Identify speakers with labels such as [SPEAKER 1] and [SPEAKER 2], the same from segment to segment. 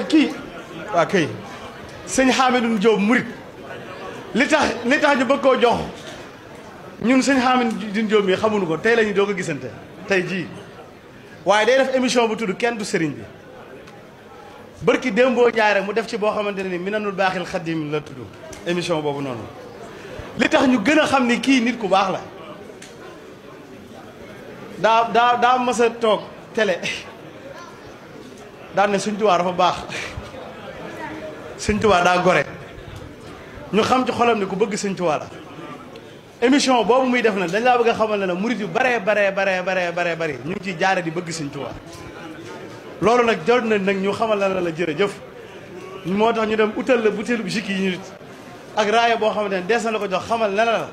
[SPEAKER 1] kii waa kay sëñ Hamidou Diop murit li tax ñu bëgg koo jox ñun sëñ Hamidou Diop mi xamuñu ko tey la ñu doog a gisante tey jii waaye day def émission bu tudd kenn du sëriñ bi bërki démboo ñaare mu def ci boo xamante ne ni Minanul Baaxil Xadim la tudd émission boobu noonu li tax ñu gën a xam ni kii nit ku baax la daa mës a toog télé daan ne Sëñ Tuubaa dafa baax Sëñ Tuubaa daa gore ñu xam ci xolam ne ku bëgg Sëñ Tuubaa la émission boobu muy def nag dañ laa bëgg a xamal ne na murit yu baree bari ñu ngi ciy jaare di bëgg Sëñ Tuubaa loolu nag jot na nag ñu xamal la jërëjëf moo tax ñu dem utal la butéelu jik yi ñu ak raaya boo xamante ne dees na la ko jox xamal ne la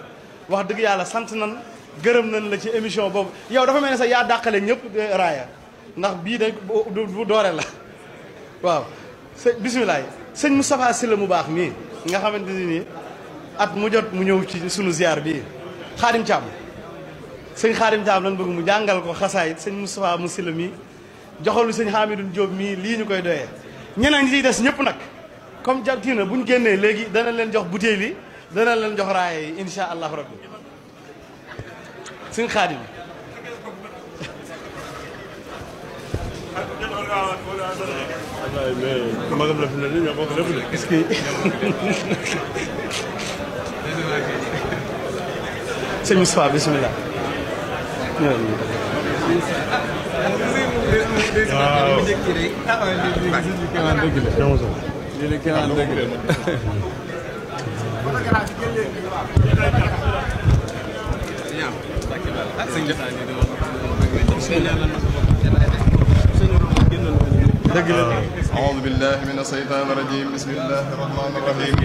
[SPEAKER 1] wax dëgg yàlla sant nan gërëm nañ la ci émission boobu yow dafa mel ne sax yaa dàqale ñëpp raaya ndax bii day bu doore la waaw bisimilah sëñ Moustapha Sylla mu baax nii nga xamante ni at mu jot mu ñëw ci sunu ziar bii Xaadim Caam sëñ Xaadim Caam lan bëgg mu jàngal ko xasaayit sëñ Moustapha mu Sylla mii joxalu sëñ Hamidou Diop mii lii ñu koy doyee ñeneen ñi ciy des ñëpp nag comme jàpti na bu ñu génnee léegi dana leen jox butéel yi dana leen jox raaya yi insha allahu rabbi sëñ Xaadim
[SPEAKER 2] magam la fi ne ñoo bokk lépp de.
[SPEAKER 1] est-ce que sëñ Moustapha bismillah
[SPEAKER 2] waaw.
[SPEAKER 3] أعوذ بالله من الشيطان الرجيم بسم الله الرحمن الرحيم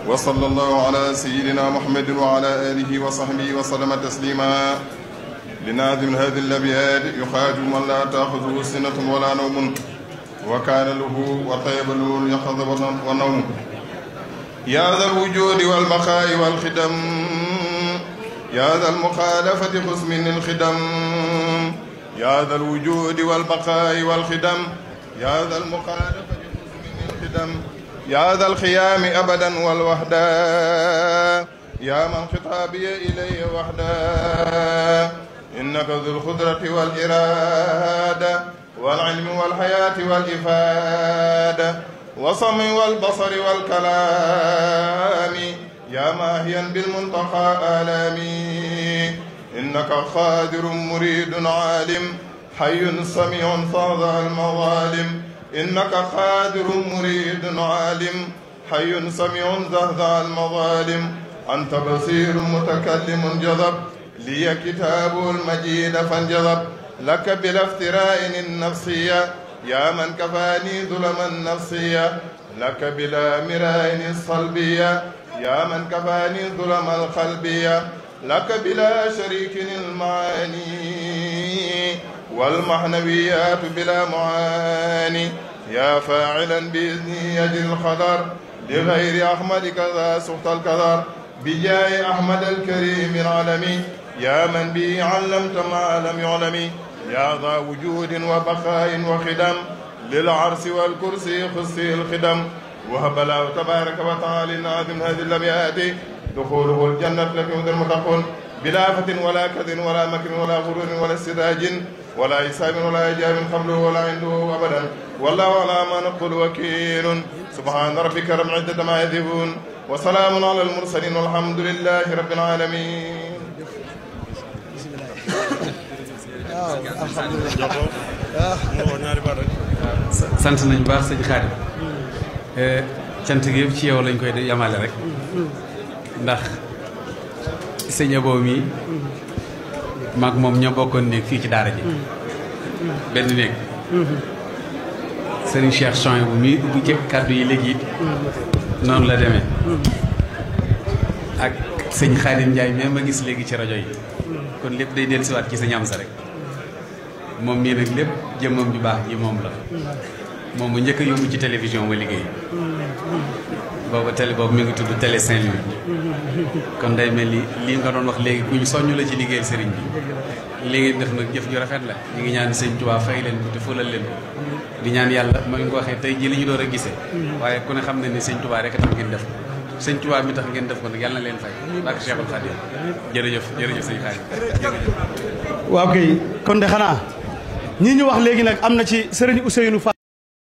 [SPEAKER 3] وصلى الله على سيدنا محمد وعلى آله وصحبه وسلم تسليما لناظم هذه الأبيات يخاطب من لا تأخذه سنة ولا نوم وكان له وطيب له يقظة ونوم يا ذا الوجود والبقاء والخدم يا ذا المخالفة خذ من الخدم يا ذا الوجود والبقاء والخدم يا ذا المخالفة خذ من الخدم يا ذا الخيام أبدا والوحدة يا من خطابي إلي وحدا إنك ذو الخضرة والإرادة والعلم والحياة والإفادة والسمع والبصر والكلام يا ماهيا بالمنتقى آلامي إنك قادر مريد عالم حي سميع صاذع المظالم إنك قادر مريد عالم حي سميع زهزع المظالم أنت بصير متكلم جذب لي كتاب المجيد فانجذب لك بلا افتراء النفسية يا من كفاني ظلم النفسية لك بلا مراء الصلبية يا من كفاني ظلم القلبية لك بلا شريك المعاني والمعنويات بلا معاني يا فاعلا بإذني يجري القدر لغير أحمد كذا سخط القدر بجاه أحمد الكريم العالمي يا من به علمت ما لم يعلم يا ذا وجود وبقاء وخدم للعرس والكرسي خصي الخدم وهب له تبارك وتعالى ناظم هذه الأبيات دخوله الجنة لك يهدى المتقون بلا فتن ولا كذن ولا مكر ولا غرور ولا استدراج ولا حساب ولا إجاب قبله ولا عنده أبدا والله على ما نقول وكيل سبحان ربك رب العزة ما يصفون وسلام على المرسلين والحمد لله رب العالمين.
[SPEAKER 4] sant nañu baax sëñ Xaadim cant gi yëpp ci yow lañ koy yamale rek ndax sëñ Abo mi maag moom ñoo bokkoon néeg fii ci daara ji benn néeg sëriñ Cheikh Chouaïb bu mi ubbi jëkk kàddu yi léegi it noonu la demee ak sëñ Xaadim Njaay mais ma gis léegi ci rajo yi kon lépp day dellusiwaat ci sëñ Amsa rek moom mii nag lépp jëmmam ju baax ji moom la moom mu njëkk a yóbbu ci télévision ma liggéey booba télé boobu mi ngi tudd télé Saint-Louis kon day mel ni lii nga doon wax léegi ku ñu soññu la ci liggéeyal sëriñ bi li ngeen def nag jëf ju rafet la ñu ngi ñaan sëñ Tuubaa fay leen ko te fulal leen ko di ñaan yàlla ma ngi ko waxee tey jii li ñu door a gisee waaye ku ne xam ne ni sëñ Touba rek tax ngeen def ko sëñ Touba mi tax ngeen def ko nag yàlla na leen fay barke Cheikhul Khadim jërëjëf jërëjëf sëñ Khadim jërëjëf.
[SPEAKER 1] waaw kay kon de xanaa ñii ñu wax léegi nag am na ci sëriñ Ousseynou Fall